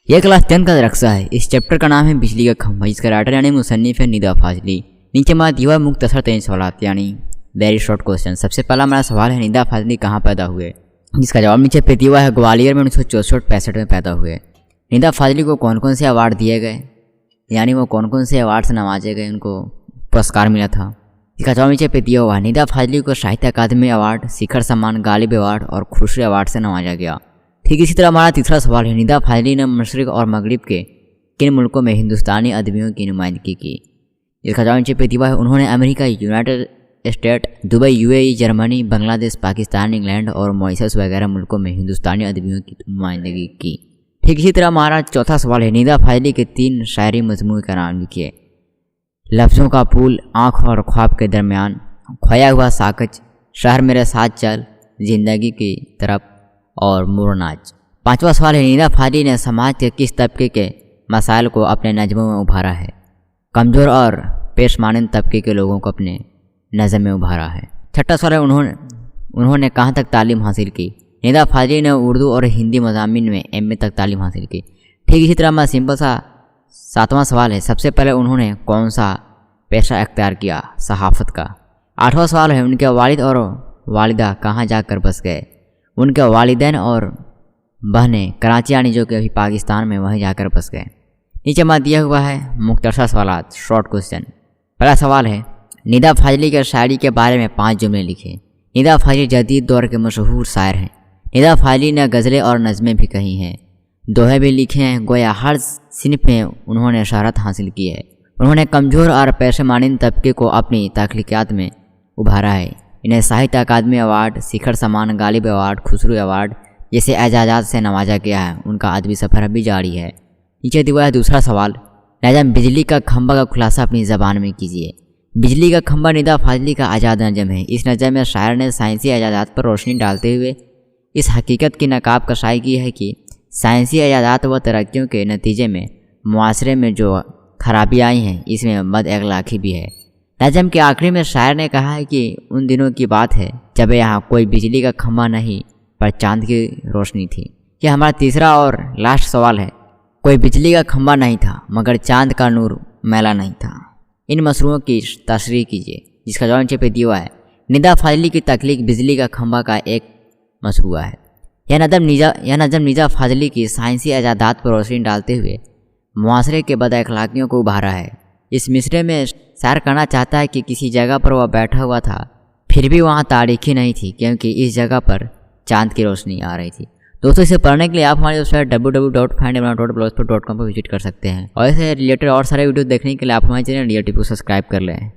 यह क्लास 10 का दरख्सा है। इस चैप्टर का नाम है बिजली का खंभा, जिसका राइटर यानी मुसन्निफ है निदा फाजली। नीचे हमारा दिया हुआ मुख्तसर 3 सवाल यानी वेरी शॉर्ट क्वेश्चन। सबसे पहला हमारा सवाल है निदा फाजली कहाँ पैदा हुए, जिसका जवाब नीचे पे दिया हुआ है ग्वालियर में 1964-65 में पैदा हुए। निदा फाजली को कौन कौन से अवार्ड दिए गए, यानी वो कौन कौन से अवार्ड से नवाजे गए, उनको पुरस्कार मिला था। इसका जवाब नीचे पे दिया हुआ है। निदा फाजली को साहित्य अकादमी अवार्ड, शिखर सम्मान, गालिब अवार्ड और खुसरो अवार्ड से नवाजा गया। ठीक इसी तरह हमारा तीसरा सवाल है निदा फाजली ने मशरिक़ और मगरिब के किन मुल्कों में हिंदुस्तानी अदबियों की नुमाइंदगी की। इसका जवाब नीचे पे दिया है। उन्होंने America, United state, Dubai, UAE, Germany, Bangladesh, Pakistan, England और मॉरिशस वगैरह मुल्कों में हिंदुस्तानी अदबियों की नुमाइंदगी की। ठीक इसी तरह हमारा चौथा सवाल है निदा फाजली के 3 शायरी मजमूए का नाम लिखिए। लफ्ज़ों का पुल, आँख और ख्वाब के दरमियान, खोया हुआ साकच, शहर मेरे साथ चल, जिंदगी की तरफ और मुरनाज। पांचवा सवाल है निदा फाजली ने समाज के किस तबके के मसाइल को अपने नज़मों में उभारा है। कमज़ोर और पेशमानंद तबके के लोगों को अपने नज़म में उभारा है। छठा सवाल है उन्होंने कहाँ तक तालीम हासिल की। निदा फाजली ने उर्दू और हिंदी मज़ामीन में एमए तक तालीम हासिल की। ठीक इसी तरह हमारा सिंपल सा 7वां सवाल है सबसे पहले उन्होंने कौन सा पेशा अख्तियार किया, सहाफ़त का। 8वां सवाल है उनके वालिद और वालिदा कहाँ जाकर बस गए। उनके वालिदैन और बहनें कराची यानी जो कि अभी पाकिस्तान में वहीं जाकर बस गए। नीचे हमारा दिया हुआ है मुख्तसर सवालात, शॉर्ट क्वेश्चन। पहला सवाल है निदा फाजली के शायरी के बारे में 5 जुमले लिखे। निदा फाजली जदीद दौर के मशहूर शायर हैं। निदा फाजली ने गज़लें और नज़में भी कही हैं, दोहे भी लिखे हैं। गोया हर सिनफ में उन्होंने शहरत हासिल की है। उन्होंने कमज़ोर और पेशमानंद तबके को अपनी तख्लीक़ात में उभारा है। इन्हें साहित्य अकादमी अवार्ड, शिखर सम्मान, गालिब अवार्ड, खुसरो अवार्ड जैसे एजाज़ात से नवाजा गया है। उनका अदबी सफ़र अभी जारी है। नीचे दिया है दूसरा सवाल, नज़म बिजली का खंभा का खुलासा अपनी ज़बान में कीजिए। बिजली का खंभा निदा फाजली का आज़ाद नज़म है। इस नज़म में शायर ने साइंसी एजाज़ात पर रोशनी डालते हुए इस हकीकत की नकाब कशाई की है कि साइंसी एजाज़ात व तरक्कियों के नतीजे में मुआशरे में जो खराबी आई हैं इसमें बद अखलाक़ी भी है। नज़म के आखिरी में शायर ने कहा है कि उन दिनों की बात है जब यहाँ कोई बिजली का खंभा नहीं पर चांद की रोशनी थी। यह हमारा तीसरा और लास्ट सवाल है। कोई बिजली का खंभा नहीं था मगर चांद का नूर मैला नहीं था। इन मसरूओं की तशरीह कीजिए, जिसका जवाब नीचे पे दिया है। निदा फाजली की तख्लीक बिजली का खंभा का एक मसरूआ है। यह नज़म निदा फाजली की साइंसी एजादात पर रोशनी डालते हुए मुआशरे के बद अखलाकियों को उभारा है। इस मिसरे में शायर कहना चाहता है कि किसी जगह पर वह बैठा हुआ था, फिर भी वहाँ तारीखी नहीं थी क्योंकि इस जगह पर चांद की रोशनी आ रही थी। दोस्तों, इसे पढ़ने के लिए आप हमारी वेबसाइट www.findamna.blogspot.com पर विजिट कर सकते हैं और इससे रिलेटेड और सारे वीडियो देखने के लिए आप हमारे चैनल DRT को सब्सक्राइब कर लें।